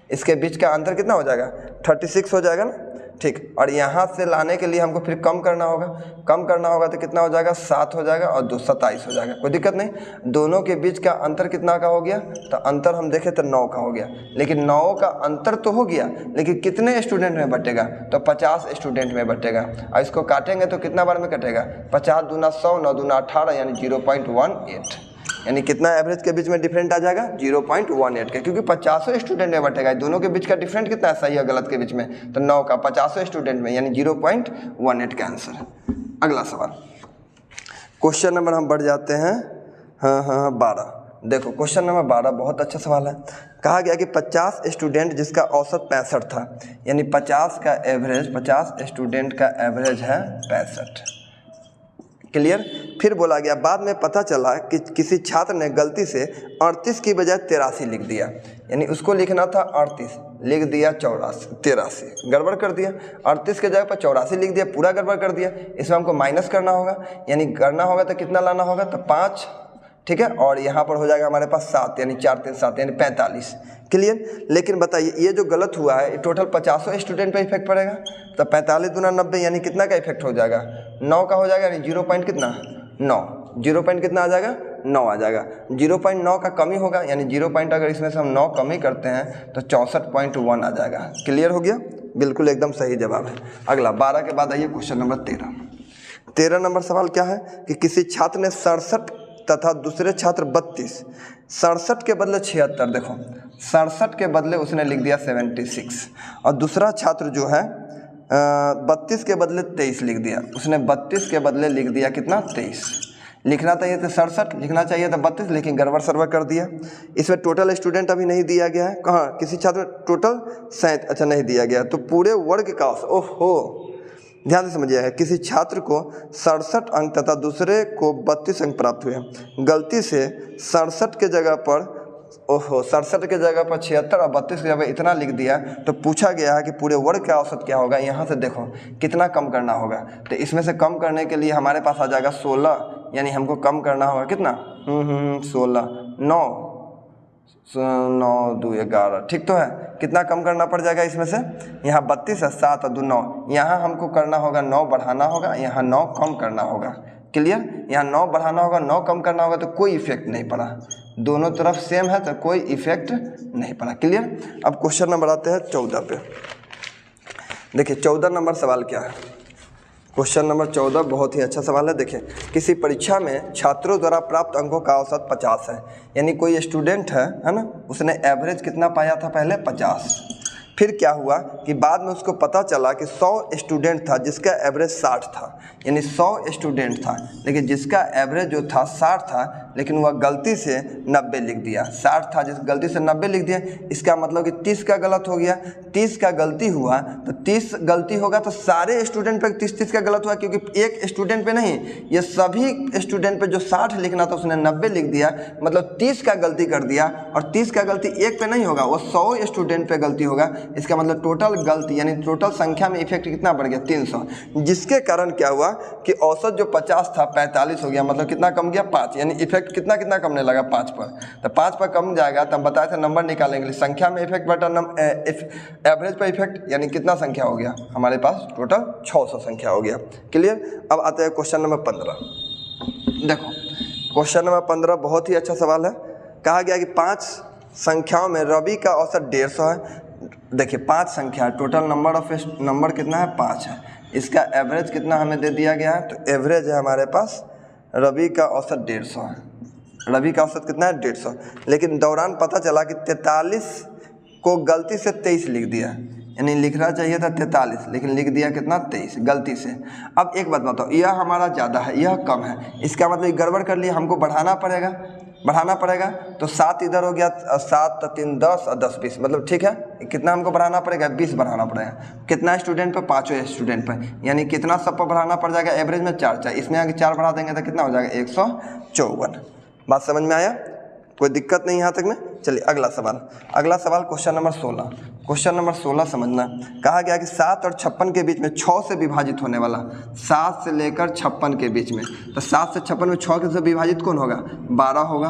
इसके बीच का अंतर कितना हो जाएगा? 36 हो जाएगा ना। ठीक। और यहाँ से लाने के लिए हमको फिर कम करना होगा तो कितना हो जाएगा? 7 हो जाएगा और 2 27 हो जाएगा। कोई दिक्कत नहीं। दोनों के बीच का अंतर कितना का हो गया? तो अंतर हम देखें तो 9 का हो गया। लेकिन 9 का अंतर तो हो गया, लेकिन कितने स्टूडेंट में बटेगा? तो 50 स्टूडेंट में बटेगा। और इसको काटेंगे तो कितना बार में कटेगा? 50 दूना 100, 9 दूना 18 यानी 0.18। यानी कितना एवरेज के बीच में डिफरेंट आ जाएगा? 0.18 का, क्योंकि 50 स्टूडेंट में बटेगा। दोनों के बीच का डिफरेंट कितना है सही और गलत के बीच में? तो 9 का 50 स्टूडेंट में यानी 0.18 का आंसर है। अगला सवाल, क्वेश्चन नंबर हम बढ़ जाते हैं 12। देखो क्वेश्चन नंबर 12 बहुत अच्छा सवाल है। कहा गया कि 50 स्टूडेंट जिसका औसत 65 था, यानी 50 स्टूडेंट का एवरेज है 65। क्लियर। फिर बोला गया बाद में पता चला कि किसी छात्र ने गलती से 38 की बजाय 83 लिख दिया। यानी उसको लिखना था 38, लिख दिया 83, गड़बड़ कर दिया। 38 के जगह पर 84 लिख दिया, पूरा गड़बड़ कर दिया। इसमें हमको माइनस करना होगा, यानी करना होगा तो कितना लाना होगा? तो 5। ठीक है। और यहाँ पर हो जाएगा हमारे पास 7, यानी 4 3 7 यानी 45। क्लियर। लेकिन बताइए ये जो गलत हुआ है टोटल 50 स्टूडेंट पे इफेक्ट पड़ेगा। तो 45 दूना 90 यानी कितना का इफेक्ट हो जाएगा? 9 का हो जाएगा। यानी 0 पॉइंट कितना? 9। 0 पॉइंट कितना आ जाएगा? 9 आ जाएगा। 0.9 का कमी होगा, यानी 0 पॉइंट अगर इसमें से हम 9 कमी करते हैं तो 64.1 आ जाएगा। क्लियर हो गया? बिल्कुल एकदम सही जवाब है। अगला 12 के बाद आइए क्वेश्चन नंबर 13। 13 नंबर सवाल क्या है कि किसी छात्र ने 67 तथा दूसरे छात्र 32, 67 के बदले 76। देखो 67 के बदले उसने लिख दिया 76 और दूसरा छात्र जो है 32 के बदले 23 लिख दिया। उसने 32 के बदले लिख दिया कितना? 23। लिखना चाहिए था 67, लिखना चाहिए था 32, लेकिन गड़बड़ सरबड़ कर दिया। इसमें टोटल स्टूडेंट अभी नहीं दिया गया है। कहाँ? किसी छात्र टोटल 7 अच्छा नहीं दिया गया। तो पूरे वर्ग का ओहो ध्यान से समझिएगा। किसी छात्र को 67 अंक तथा दूसरे को 32 अंक प्राप्त हुए। गलती से 67 के जगह पर 67 के जगह पर 76 और 32 के जगह पर इतना लिख दिया। तो पूछा गया है कि पूरे वर्ग का औसत क्या होगा। यहाँ से देखो कितना कम करना होगा। तो इसमें से कम करने के लिए हमारे पास आ जाएगा 16, यानी हमको कम करना होगा कितना? 16 9 2 11। ठीक तो है। कितना कम करना पड़ जाएगा इसमें से? यहाँ 32 है, 7 और 2 9। यहाँ हमको करना होगा 9 बढ़ाना होगा, यहाँ 9 कम करना होगा। क्लियर। यहाँ 9 बढ़ाना होगा, 9 कम करना होगा, तो कोई इफेक्ट नहीं पड़ा। दोनों तरफ सेम है तो कोई इफेक्ट नहीं पड़ा। क्लियर। अब क्वेश्चन नंबर आते हैं 14 पे। देखिए 14 नंबर सवाल क्या है। क्वेश्चन नंबर 14 बहुत ही अच्छा सवाल है। देखिए किसी परीक्षा में छात्रों द्वारा प्राप्त अंकों का औसत 50 है। यानी कोई स्टूडेंट है ना, उसने एवरेज कितना पाया था? पहले 50। फिर क्या हुआ कि बाद में उसको पता चला कि 100 स्टूडेंट था जिसका एवरेज 60 था। यानी 100 स्टूडेंट था, लेकिन जिसका एवरेज जो था 60 था, लेकिन वह गलती से 90 लिख दिया। 60 था जिस गलती से 90 लिख दिया। इसका मतलब कि 30 का गलत हो गया। 30 का गलती हुआ तो 30 गलती होगा तो सारे स्टूडेंट पे 30 का गलत हुआ, क्योंकि एक स्टूडेंट पे नहीं, ये सभी स्टूडेंट पे जो 60 लिखना था उसने 90 लिख दिया। मतलब 30 का गलती कर दिया। और 30 का गलती एक पे नहीं होगा, वो 100 स्टूडेंट पे गलती होगा। इसका मतलब टोटल गलती यानी टोटल संख्या में इफेक्ट कितना बढ़ गया? 300। जिसके कारण क्या हुआ कि औसत जो 50 था 45 हो गया। मतलब कितना कम गया? 5। यानी इफेक्ट इफेक्ट कितना कितना कमने लगा 5 पर, तो 5 पर कम जाएगा तो हम बताए थे नंबर निकालने के लिए संख्या में इफेक्ट बटा एवरेज पर इफेक्ट, यानी कितना संख्या हो गया हमारे पास टोटल 600 संख्या हो गया। क्लियर। अब आते हैं क्वेश्चन नंबर 15। देखो क्वेश्चन नंबर 15 बहुत ही अच्छा सवाल है। कहा गया कि 5 संख्याओं में रवि का औसत 150 है। देखिए 5 संख्या टोटल नंबर कितना है 5 है, इसका एवरेज कितना हमें दे दिया गया है, तो एवरेज है हमारे पास रवि का औसत 150 है। रवि का औसत कितना है 150, लेकिन दौरान पता चला कि 43 को गलती से 23 लिख दिया, यानी लिखना चाहिए था 43 लेकिन लिख दिया कितना 23 गलती से। अब एक बात बताओ, यह हमारा ज़्यादा है यह कम है, इसका मतलब गड़बड़ कर लिया, हमको बढ़ाना पड़ेगा। तो 7 इधर हो गया, 7 3 10 और 10 20, मतलब ठीक है कितना हमको बढ़ाना पड़ेगा 20 बढ़ाना पड़ेगा। कितना स्टूडेंट पर 5 स्टूडेंट पर, यानी कितना सब पर बढ़ाना पड़ जाएगा एवरेज में 4 इसमें आगे 4 बढ़ा देंगे तो कितना हो जाएगा 154। बात समझ में आया, कोई दिक्कत नहीं यहाँ तक में। चलिए अगला सवाल क्वेश्चन नंबर 16। क्वेश्चन नंबर 16 समझना। कहा गया कि 7 और 56 के बीच में 6 से विभाजित होने वाला, 7 से लेकर 56 के बीच में, तो 7 से 56 में 6 से विभाजित कौन होगा, 12 होगा,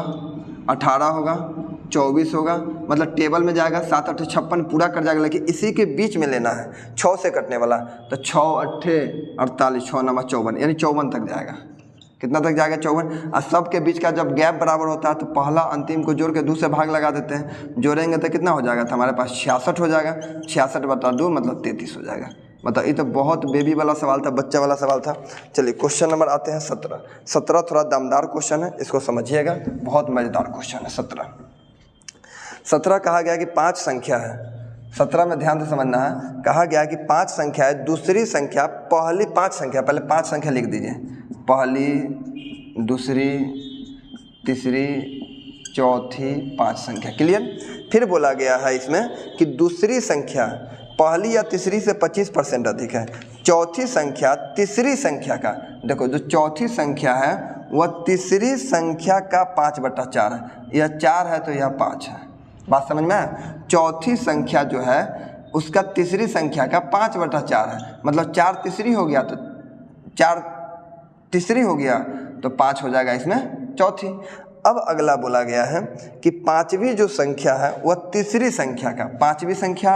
18 होगा, 24 होगा, मतलब टेबल में जाएगा 7 8 56 पूरा कर जाएगा, लेकिन इसी के बीच में लेना है 6 से कटने वाला, तो 6 8 48 6 9 54, यानी 54 तक जाएगा। कितना तक जाएगा 54। और सब के बीच का जब गैप बराबर होता है तो पहला अंतिम को जोड़ के 2 से भाग लगा देते हैं, जोड़ेंगे तो कितना हो जाएगा, तो हमारे पास 66 हो जाएगा। 66 बटा 2 मतलब 33 हो जाएगा। मतलब ये तो बहुत बेबी वाला सवाल था, बच्चा वाला सवाल था। चलिए क्वेश्चन नंबर आते हैं 17 थोड़ा दमदार क्वेश्चन है, इसको समझिएगा, बहुत मज़ेदार क्वेश्चन है। 17 कहा गया कि 5 संख्या है। 17 में ध्यान से समझना है। कहा गया कि 5 संख्या है, दूसरी संख्या पहली 5 संख्या, पहले 5 संख्या लिख दीजिए, पहली दूसरी तीसरी चौथी 5 संख्या। क्लियर। फिर बोला गया है इसमें कि दूसरी संख्या पहली या तीसरी से 25% अधिक है। चौथी संख्या तीसरी संख्या का, देखो जो चौथी संख्या है वह तीसरी संख्या का 5/4 है, यह 4 है तो यह 5 है। बात समझ में आया। चौथी संख्या जो है उसका तीसरी संख्या का 5/4 है, मतलब 4 तीसरी हो गया तो 4 तीसरी हो गया तो 5 हो जाएगा इसमें चौथी। अब अगला बोला गया है कि 5वीं जो संख्या है वह तीसरी संख्या का, 5वीं संख्या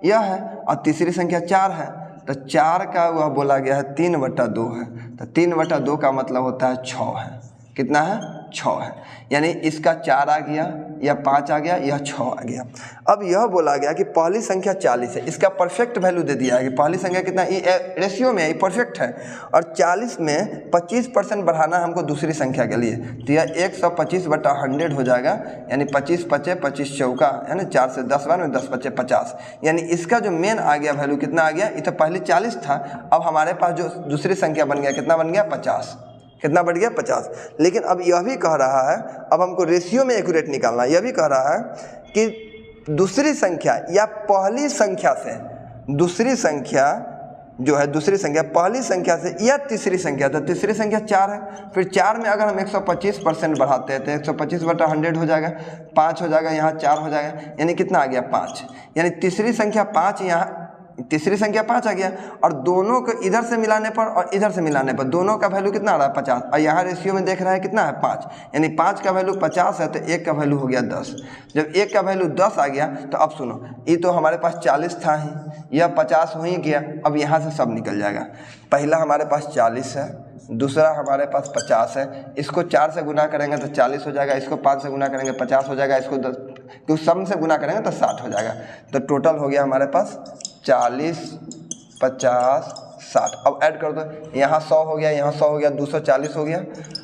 यह है और तीसरी संख्या 4 है, तो 4 का वह बोला गया है 3/2 है, तो 3/2 का मतलब होता है 6 है। कितना है 6 है, यानी इसका 4 आ गया, यह 5 आ गया, यह 6 आ गया। अब यह बोला गया कि पहली संख्या 40 है, इसका परफेक्ट वैल्यू दे दिया है कि पहली संख्या कितना, ये रेशियो में है, ये परफेक्ट है, और 40 में 25% बढ़ाना हमको दूसरी संख्या के लिए, तो यह 125/100 हो जाएगा, यानी 25 पचे 25 चौका, यानी 4 से 10 बार में 10 पचे 50, यानी इसका जो मेन आ गया वैल्यू कितना आ गया, ये तो पहले 40 था, अब हमारे पास जो दूसरी संख्या बन गया कितना बन गया 50। कितना बढ़ गया 50। लेकिन अब यह भी कह रहा है, अब हमको रेशियो में एक्यूरेट निकालना है, यह भी कह रहा है कि दूसरी संख्या या पहली संख्या से दूसरी संख्या जो है, दूसरी संख्या पहली संख्या से या तीसरी संख्या, तो तीसरी संख्या 4 है, फिर 4 में अगर हम 125% बढ़ाते हैं तो 125/100 हो जाएगा, 5 हो जाएगा, यहाँ 4 हो जाएगा, यानी कितना आ गया 5, यानी तीसरी संख्या 5, यहाँ तीसरी संख्या 5 आ गया, और दोनों को इधर से मिलाने पर और इधर से मिलाने पर दोनों का वैल्यू कितना आ रहा है 50, और यहाँ रेशियो में देख रहा है कितना है 5, यानी 5 का वैल्यू 50 है तो 1 का वैल्यू हो गया 10। जब 1 का वैल्यू 10 आ गया तो अब सुनो, ये तो हमारे पास 40 था ही, यह 50 हो ही गया, अब यहाँ से सब निकल जाएगा। पहला हमारे पास 40 है, दूसरा हमारे पास 50 है, इसको 4 से गुना करेंगे तो 40 हो जाएगा, इसको 5 से गुना करेंगे 50 हो जाएगा, इसको 10 क्योंकि सम से गुना करेंगे तो 60 हो जाएगा, तो टोटल हो गया हमारे पास 40 50 60। अब ऐड कर दो, यहाँ 100 हो गया, यहाँ 100 हो गया, 240 हो गया,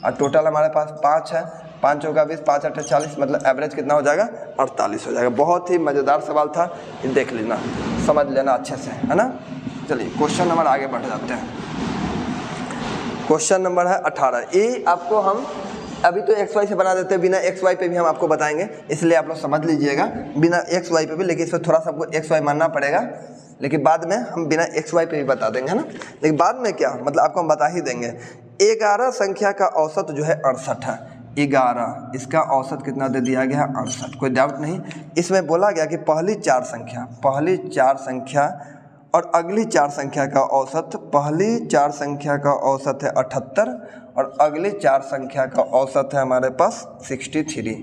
और टोटल हमारे पास 5 है, 5 चौका 20 5 8 40, मतलब एवरेज कितना हो जाएगा 48 हो जाएगा। बहुत ही मज़ेदार सवाल था, देख लेना, समझ लेना अच्छे से, है ना। चलिए क्वेश्चन नंबर आगे बढ़ जाते हैं। क्वेश्चन नंबर है 18। ये आपको हम अभी तो XY से बना देते हैं, बिना XY पे भी हम आपको बताएंगे, इसलिए आप लोग समझ लीजिएगा, बिना XY पे भी, लेकिन इसमें थोड़ा सा आपको XY मानना पड़ेगा, लेकिन बाद में हम बिना XY पे भी बता देंगे, है ना। लेकिन बाद में क्या, मतलब आपको हम बता ही देंगे। 11 संख्या का औसत जो है 68 है, 11 इसका औसत कितना दे दिया गया 68, कोई डाउट नहीं। इसमें बोला गया कि पहली 4 संख्या और अगली 4 संख्या का औसत, पहली 4 संख्या का औसत है 78 और अगली 4 संख्या का औसत है हमारे पास 63।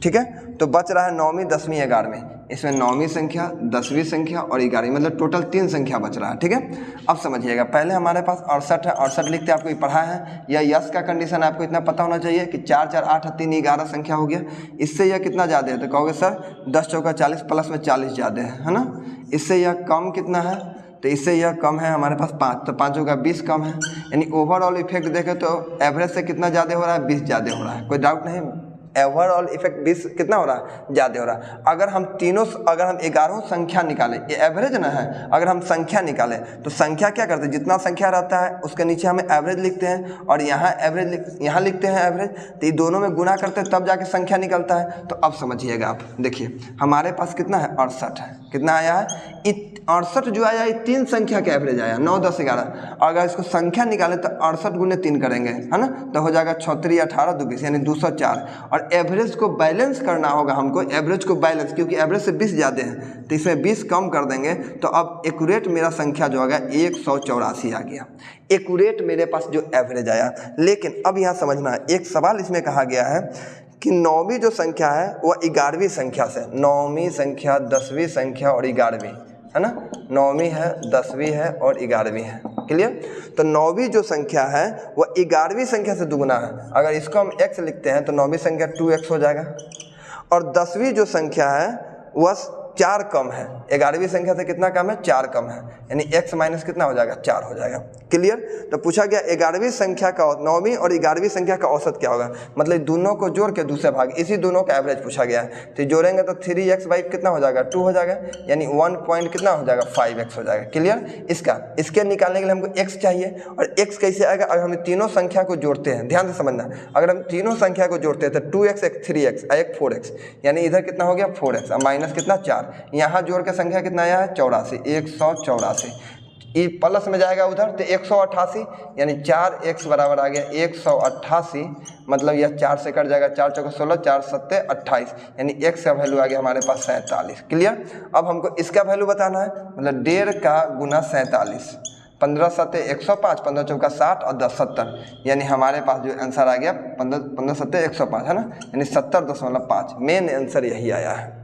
ठीक है, तो बच रहा है 9वीं, 10वीं, 11वीं। इसमें 9वीं संख्या, 10वीं संख्या और 11वीं, मतलब टोटल 3 संख्या बच रहा है। ठीक है, अब समझिएगा, पहले हमारे पास 68 है, 68 लिखते आपको ये पढ़ा है, या यस का कंडीशन आपको इतना पता होना चाहिए कि 4 4 8 3 11 संख्या हो गया। इससे यह कितना ज़्यादा है, तो कहोगे सर 10 चौका 40 प्लस में 40 ज़्यादा है ना। इससे यह कम कितना है, तो इससे यह कम है हमारे पास 5, तो 5 चौका 20 कम है। यानी ओवरऑल इफेक्ट देखें तो एवरेज से कितना ज़्यादा हो रहा है, 20 ज़्यादा हो रहा है, कोई डाउट नहीं। ओवरऑल इफेक्ट 20 कितना हो रहा है, ज़्यादा हो रहा है। अगर हम 11 संख्या निकालें, ये एवरेज ना है, अगर हम संख्या निकालें तो संख्या क्या करते हैं, जितना संख्या रहता है उसके नीचे हमें एवरेज लिखते हैं और यहाँ यहाँ लिखते हैं एवरेज, तो ये दोनों में गुना करते हैं तब जाके संख्या निकलता है। तो अब समझिएगा आप, देखिए हमारे पास कितना है, 68 है, कितना आया है, 68 जो आया ये 3 संख्या का एवरेज आया, 9 10 11। अगर इसको संख्या निकालें तो 68 गुने 3 करेंगे, है ना, तो हो जाएगा 36 18 2 20, यानी 204। और एवरेज को बैलेंस करना होगा हमको, एवरेज को बैलेंस, क्योंकि एवरेज से 20 ज़्यादा है तो इसमें 20 कम कर देंगे। तो अब एक्यूरेट मेरा संख्या जो होगा 184 आ गया, एक्यूरेट मेरे पास जो एवरेज आया। लेकिन अब यहाँ समझना है, एक सवाल इसमें कहा गया है कि 9वीं जो संख्या है वह 11वीं संख्या से, 9वीं संख्या, 10वीं संख्या और 11वीं, है ना, 9वीं है, 10वीं है और 11वीं है, क्लियर। तो 9वीं जो संख्या है वह 11वीं संख्या से दुगुना है। अगर इसको हम x लिखते हैं तो 9वीं संख्या 2x हो जाएगा, और 10वीं जो संख्या है वह 4 कम है, 11वीं संख्या से कितना कम है, 4 कम है, यानी x माइनस कितना हो जाएगा, 4 हो जाएगा, क्लियर। तो पूछा गया 11वीं संख्या का, 9वीं और 11वीं संख्या का औसत क्या होगा, मतलब दोनों को जोड़ के दूसरे भाग, इसी दोनों का एवरेज पूछा गया है। तो जोड़ेंगे तो 3x बाई कितना हो जाएगा, 2 हो जाएगा, यानी 1 पॉइंट कितना हो जाएगा, 5x हो जाएगा, क्लियर। इसके निकालने के लिए हमको x चाहिए, और x कैसे आएगा, अगर हम तीनों संख्या को जोड़ते हैं, ध्यान से समझना, अगर हम तीनों संख्या को जोड़ते हैं तो 2x, एक 3x, एक 4x, यानी इधर कितना हो गया 4x, और माइनस कितना 4, यहाँ जोड़ के संख्या कितना आया है 84, 184। ये प्लस में जाएगा उधर तो 188, यानी 4x बराबर आ गया 188, मतलब यह 4 से कट जाएगा, 4 चौका 16, 4 सत्ते 28, यानी x का वैल्यू आ गया हमारे पास 47, क्लियर। अब हमको इसका वैल्यू बताना है, मतलब 1.5 का गुना 47, 15 सत्ते 105, 15 चौका 60 और 10 70, यानी हमारे पास जो आंसर आ गया 15 सत्ते 105, है ना, यानी 70.5। मेन आंसर यही आया है।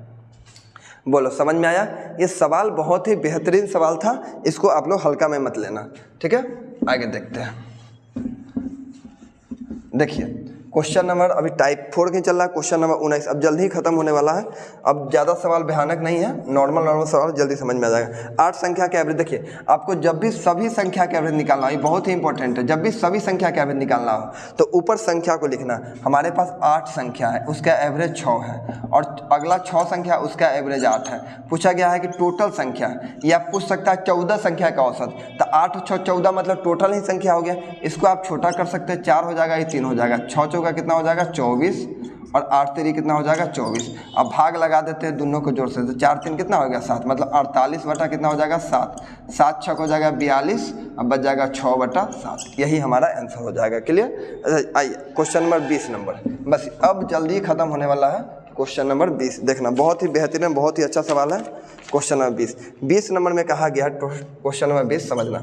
बोलो समझ में आया। ये सवाल बहुत ही बेहतरीन सवाल था, इसको आप लोग हल्का में मत लेना, ठीक है। आगे देखते हैं, देखिए क्वेश्चन नंबर अभी टाइप 4 के चल रहा है, क्वेश्चन नंबर 19 अब जल्दी ही खत्म होने वाला है। अब ज़्यादा सवाल भयानक नहीं है, नॉर्मल सवाल जल्दी समझ में आ जाएगा। 8 संख्या के एवरेज, देखिए आपको जब भी सभी संख्या के एवरेज निकालना हो, ये बहुत ही इंपॉर्टेंट है, जब भी सभी संख्या के एवरेज निकालना हो तो ऊपर संख्या को लिखना। हमारे पास 8 संख्या है, उसका एवरेज 6 है, और अगला 6 संख्या उसका एवरेज 8 है। पूछा गया है कि टोटल संख्या, या पूछ सकता है 14 संख्या का औसत, तो 8 6 14 मतलब टोटल ही संख्या हो गया। इसको आप छोटा कर सकते हैं, 4 हो जाएगा, ये 3 हो जाएगा, 6 चौका कितना हो जाएगा 24, और 8 3 कितना हो जाएगा 24। अब भाग लगा देते हैं दोनों को जोड़ से, तो 4 3 कितना हो गया 7, मतलब 48 बटा कितना हो जाएगा 7, 7 6 हो जाएगा 42, अब बच जाएगा 6 बटा 7, यही हमारा आंसर हो जाएगा, क्लियर। आइए क्वेश्चन नंबर 20 नंबर, बस अब जल्दी खत्म होने वाला है। क्वेश्चन नंबर 20 देखना, बहुत ही बेहतरीन, बहुत ही अच्छा सवाल है। क्वेश्चन नंबर 20 नंबर में कहा गया, क्वेश्चन नंबर 20 समझना,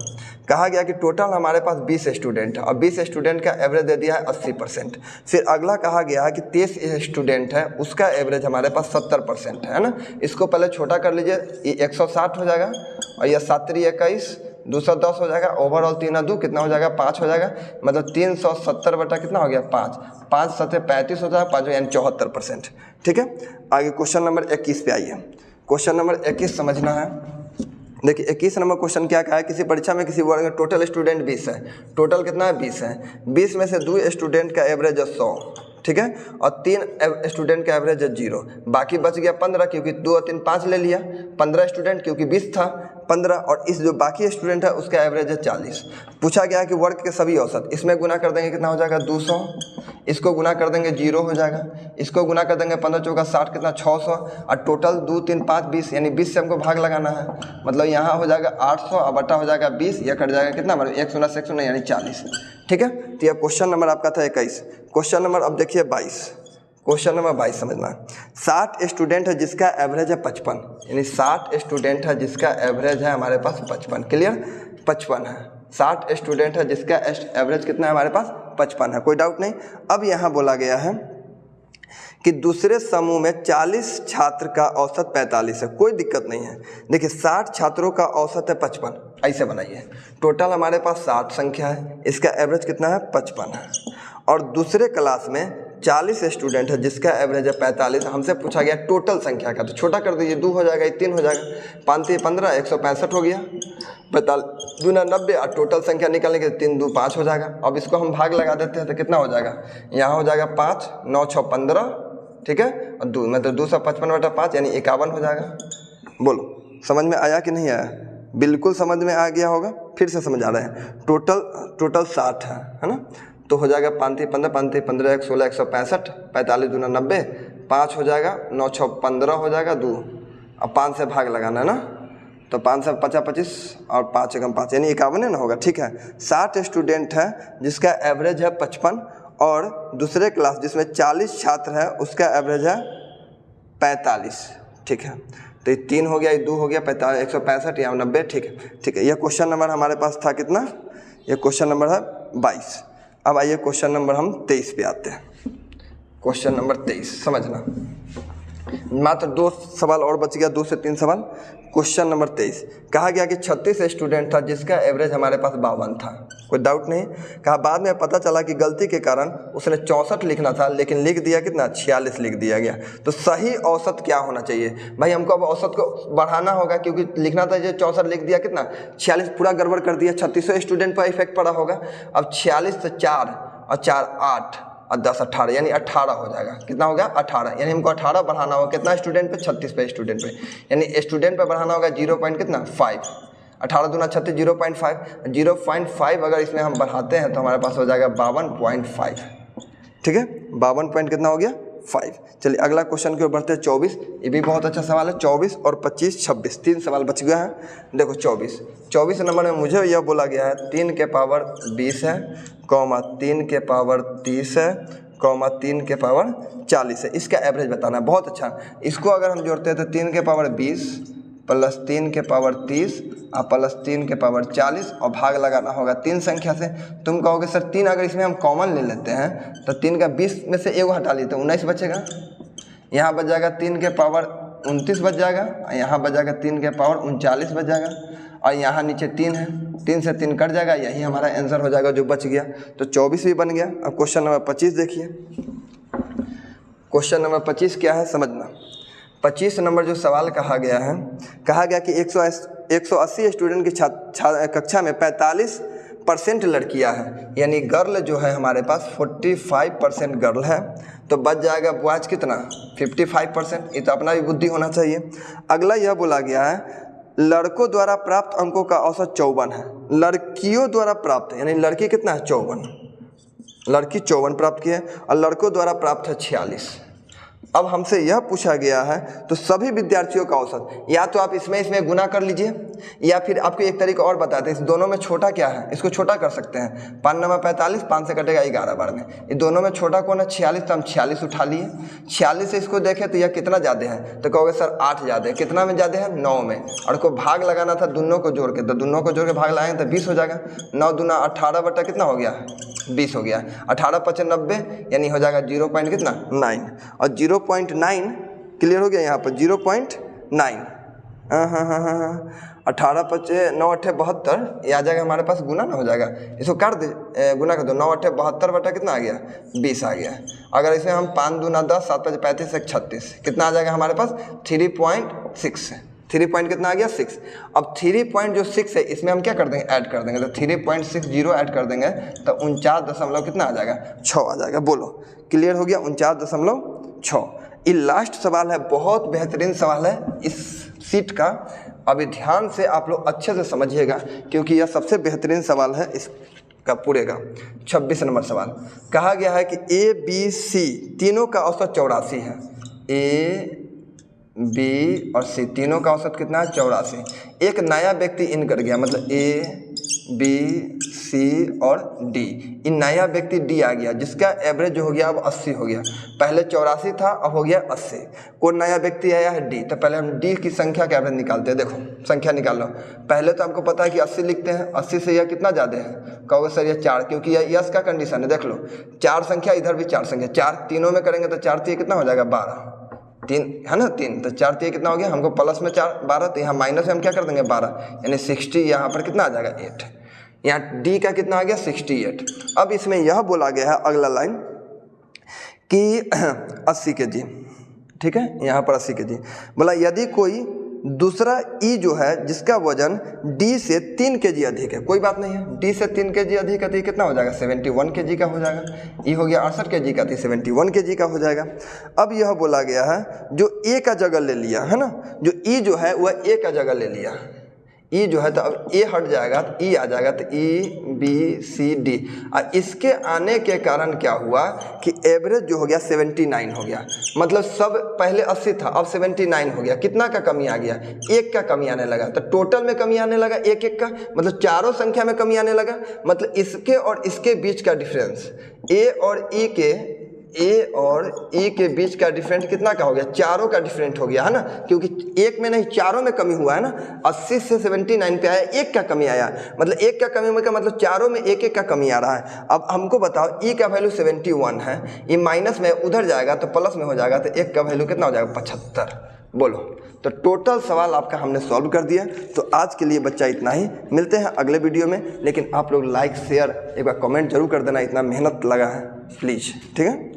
कहा गया कि टोटल हमारे पास 20 स्टूडेंट है और 20 स्टूडेंट का एवरेज दे दिया है 80%। फिर अगला कहा गया है कि 23 स्टूडेंट है, उसका एवरेज हमारे पास 70% है ना। इसको पहले छोटा कर लीजिए, ये 160 हो जाएगा, और यह 7 3 21, 210 हो जाएगा, ओवरऑल 3 2 कितना हो जाएगा 5 हो जाएगा, मतलब 370 बटा कितना हो गया 5, 5 7 35 हो जाएगा, 5 यानी 74%, ठीक है। आगे क्वेश्चन नंबर 21 पे आइए। क्वेश्चन नंबर 21 समझना है। देखिए 21 नंबर क्वेश्चन क्या कहा है, किसी परीक्षा में किसी वर्ग में टोटल स्टूडेंट 20 है, टोटल कितना है 20 है, 20 में से 2 स्टूडेंट का एवरेज है 100, ठीक है, और 3 स्टूडेंट का एवरेज है 0, बाकी बच गया 15, क्योंकि 2 और 3 5 ले लिया, 15 स्टूडेंट क्योंकि 20 था 15, और इस जो बाकी स्टूडेंट है उसका एवरेज है 40। पूछा गया कि वर्ग के सभी औसत, इसमें गुना कर देंगे कितना हो जाएगा 200, इसको गुना कर देंगे 0 हो जाएगा, इसको गुना कर देंगे 15 चौका 60 कितना 600, और टोटल 2 3 5 20, यानी 20 से हमको भाग लगाना है, मतलब यहाँ हो जाएगा 800 और बटा हो जाएगा 20, यह कट जाएगा कितना, मतलब 1 0 1 0 यानी 40, ठीक है। तो यह क्वेश्चन नंबर आपका था 21। क्वेश्चन नंबर अब देखिए 22। क्वेश्चन नंबर 22 समझना। 60 स्टूडेंट है जिसका एवरेज है 55, यानी 60 स्टूडेंट है जिसका एवरेज है हमारे पास 55। क्लियर, 55 है। 60 स्टूडेंट है जिसका एवरेज कितना है हमारे पास 55 है, कोई डाउट नहीं। अब यहाँ बोला गया है कि दूसरे समूह में 40 छात्र का औसत 45 है, कोई दिक्कत नहीं है। देखिए 60 छात्रों का औसत है 55, ऐसे बनाइए। टोटल हमारे पास 60 संख्या है, इसका एवरेज कितना है 55 है। और दूसरे क्लास में 40 स्टूडेंट है जिसका एवरेज है 45। हमसे पूछा गया टोटल संख्या का, तो छोटा कर दीजिए, 2 हो जाएगा, 3 हो जाएगा, 5 3 15, 165 हो गया। 45 दूना 90 और टोटल संख्या निकालने के 3 2 5 हो जाएगा। अब इसको हम भाग लगा देते हैं तो कितना हो जाएगा, यहाँ हो जाएगा 5 9 6 15, ठीक है, और 2 मतलब 255/5 यानी 51 हो जाएगा। बोलो समझ में आया कि नहीं आया? बिल्कुल समझ में आ गया होगा, फिर से समझा रहे हैं। टोटल 60 है ना, तो हो जाएगा 5 3 15, 5 3 15 1 16 165, 45 दूना 90, 5 हो जाएगा, 9 6 15 हो जाएगा, 2 अब 5 से भाग लगाना है ना, तो 5 से 50 25 और 5 एकम 5 यानी 51 ना होगा। ठीक है, 60 स्टूडेंट है जिसका एवरेज है 55 और दूसरे क्लास जिसमें 40 छात्र है उसका एवरेज है 45। ठीक है, तो ये 3 हो गया, ये 2 हो गया, 45 165 या 90। ठीक है, ठीक है, यह क्वेश्चन नंबर हमारे पास था कितना, यह क्वेश्चन नंबर है 22। अब आइए क्वेश्चन नंबर हम 23 पे आते हैं। क्वेश्चन नंबर 23 समझना, मात्र 2 सवाल और बच गया, 2 से 3 सवाल। क्वेश्चन नंबर 23 कहा गया कि 36 स्टूडेंट था जिसका एवरेज हमारे पास 52 था, कोई डाउट नहीं। कहा बाद में पता चला कि गलती के कारण उसने 64 लिखना था लेकिन लिख दिया कितना, 46 लिख दिया गया। तो सही औसत क्या होना चाहिए भाई, हमको अब औसत को बढ़ाना होगा क्योंकि लिखना था, जो 64 लिख दिया कितना 46, पूरा गड़बड़ कर दिया, 36 स्टूडेंट पर इफेक्ट पड़ा होगा। अब 46 से 4 और 4 8 और 10 18 यानी 18 हो जाएगा। कितना हो गया 18, यानी हमको 18 बढ़ाना होगा कितना स्टूडेंट पे, 36 पे स्टूडेंट पे, यानी स्टूडेंट पे बढ़ाना होगा 0 पॉइंट कितना 5, 18 दूना 36 0.5, 0.5 अगर इसमें हम बढ़ाते हैं तो हमारे पास हो जाएगा 52.5। ठीक है, 52 पॉइंट कितना हो गया 5। चलिए अगला क्वेश्चन की ओर बढ़ते हैं। 24, ये भी बहुत अच्छा सवाल है। 24 और 25 26 3 सवाल बच गया है। देखो 24 नंबर में मुझे यह बोला गया है 3 के पावर 20 है, कॉमा 3 के पावर 30 है, कॉमा 3 के पावर 40 है। इसका एवरेज बताना है। बहुत अच्छा, इसको अगर हम जोड़ते हैं तो 3 के पावर 20 प्लस 3 के पावर 30 और प्लस 3 के पावर 40 और भाग लगाना होगा 3 संख्या से। तुम कहोगे सर 3 अगर इसमें हम कॉमन ले लेते हैं तो 3 का 20 में से एगो हटा लिए तो 19 बचेगा, यहाँ बच जाएगा 3 के पावर 29 बच जाएगा, यहाँ बच जाएगा 3 के पावर 39 बच जाएगा, और यहाँ नीचे 3 है, 3 से 3 कट जाएगा, यही हमारा आंसर हो जाएगा जो बच गया। तो 24 भी बन गया। अब क्वेश्चन नंबर 25 देखिए। क्वेश्चन नंबर 25 क्या है समझना। 25 नंबर जो सवाल कहा गया है, कहा गया कि 180 स्टूडेंट की कक्षा में 45% लड़कियां हैं, यानी गर्ल जो है हमारे पास 45% गर्ल है, तो बच जाएगा बॉयज कितना 55%। ये तो अपना भी बुद्धि होना चाहिए। अगला यह बोला गया है लड़कों द्वारा प्राप्त अंकों का औसत 54 है, लड़कियों द्वारा प्राप्त यानी लड़की कितना है 54, लड़की 54 प्राप्त की है और लड़कों द्वारा प्राप्त है 46। अब हमसे यह पूछा गया है तो सभी विद्यार्थियों का औसत, या तो आप इसमें गुना कर लीजिए, या फिर आपको एक तरीका और बताते हैं, इस दोनों में छोटा क्या है, इसको छोटा कर सकते हैं। 5 9 45, 5 से कटेगा 11 बार में, ये दोनों में छोटा कौन है 46, तो हम 46 उठा लिए। 46 से इसको देखें तो यह कितना ज़्यादा है, तो कहोगे सर 8 ज़्यादा है। कितना में ज़्यादा है 9 में, और को भाग लगाना था दोनों को जोड़ के, तो दोनों को जोड़ के भाग लगाएंगे तो 20 हो जाएगा। 9 दूना 18 बटा कितना हो गया 20 हो गया। 18 5 90 यानी हो जाएगा 0 पॉइंट कितना 9, और 0.9 क्लियर हो गया यहाँ पर 0.9। हाँ 18 5 9 8 72 ये आ जाएगा हमारे पास, गुना ना हो जाएगा, इसको काट दे, गुना कर दो। 9 8 72 बटा कितना आ गया 20 आ गया। अगर इसमें हम 5 दूना 10 7 5 35 1 36 कितना आ जाएगा हमारे पास 3.6 है। 3 पॉइंट कितना आ गया 6। अब 3 पॉइंट जो 6 है इसमें हम क्या कर देंगे ऐड कर देंगे, तो 3.60 ऐड कर देंगे तो 49 कितना आ जाएगा 6 आ जाएगा। बोलो क्लियर हो गया 49.6। ये लास्ट सवाल है, बहुत बेहतरीन सवाल है इस सीट का। अभी ध्यान से आप लोग अच्छे से समझिएगा क्योंकि यह सबसे बेहतरीन सवाल है इसका पूरे का। 26 नंबर सवाल कहा गया है कि ABC तीनों का औसत 84 है। A B और C तीनों का औसत कितना है 84। एक नया व्यक्ति इन कर गया, मतलब A बी, सी और डी। इन नया व्यक्ति डी आ गया जिसका एवरेज जो हो गया अब 80 हो गया। पहले 84 था, अब हो गया 80। कोई नया व्यक्ति आया है डी, तो पहले हम डी की संख्या का एवरेज निकालते हैं। देखो संख्या निकाल लो। पहले तो आपको पता है कि 80 लिखते हैं, 80 से यह कितना ज़्यादा है, कहोगे सर ये 4, क्योंकि यह यस का कंडीशन है। देख लो 4 संख्या, इधर भी 4 संख्या, 4 तीनों में करेंगे तो 4 3 कितना हो जाएगा 12, 3 है ना 3, तो 4 3 कितना हो गया, हमको प्लस में 4 12, तो यहाँ माइनस में हम क्या कर देंगे 12, यानी 60। यहाँ पर कितना आ जाएगा 8। यहाँ डी का कितना आ गया 68। अब इसमें यह बोला गया है अगला लाइन कि 80 kg, ठीक है, यहाँ पर 80 kg बोला यदि कोई दूसरा ई जो है जिसका वजन डी से 3 kg अधिक है, कोई बात नहीं है, डी से 3 kg अधिक है तो कितना हो जाएगा 71 kg का हो जाएगा। ई हो गया 68 kg का, तो 71 kg का हो जाएगा। अब यह बोला गया है जो ए का जगह ले लिया है ना, जो ई जो है वह ए का जगह ले लिया, ई जो है तो अब ए हट जाएगा तो ई आ जाएगा, तो ई बी सी डी। और इसके आने के कारण क्या हुआ कि एवरेज जो हो गया 79 हो गया। मतलब सब पहले 80 था, अब 79 हो गया। कितना का कमी आ गया, 1 का कमी आने लगा। तो टोटल में कमी आने लगा 1 का, मतलब चारों संख्या में कमी आने लगा। मतलब इसके और इसके बीच का डिफरेंस, ए और ई के बीच का डिफरेंट कितना का हो गया, चारों का डिफरेंट हो गया है ना, क्योंकि एक में नहीं चारों में कमी हुआ है ना। 80 से 79 पे आया, 1 का कमी आया, मतलब 1 का कमी होने का मतलब चारों में 1 का कमी आ रहा है। अब हमको बताओ ई का वैल्यू 71 है, ये माइनस में उधर जाएगा तो प्लस में हो जाएगा, तो 1 का वैल्यू कितना हो जाएगा 75। बोलो, तो टोटल सवाल आपका हमने सॉल्व कर दिया। तो आज के लिए बच्चा इतना ही, मिलते हैं अगले वीडियो में। लेकिन आप लोग लाइक शेयर एक बार कमेंट जरूर कर देना, इतना मेहनत लगा है प्लीज़, ठीक है।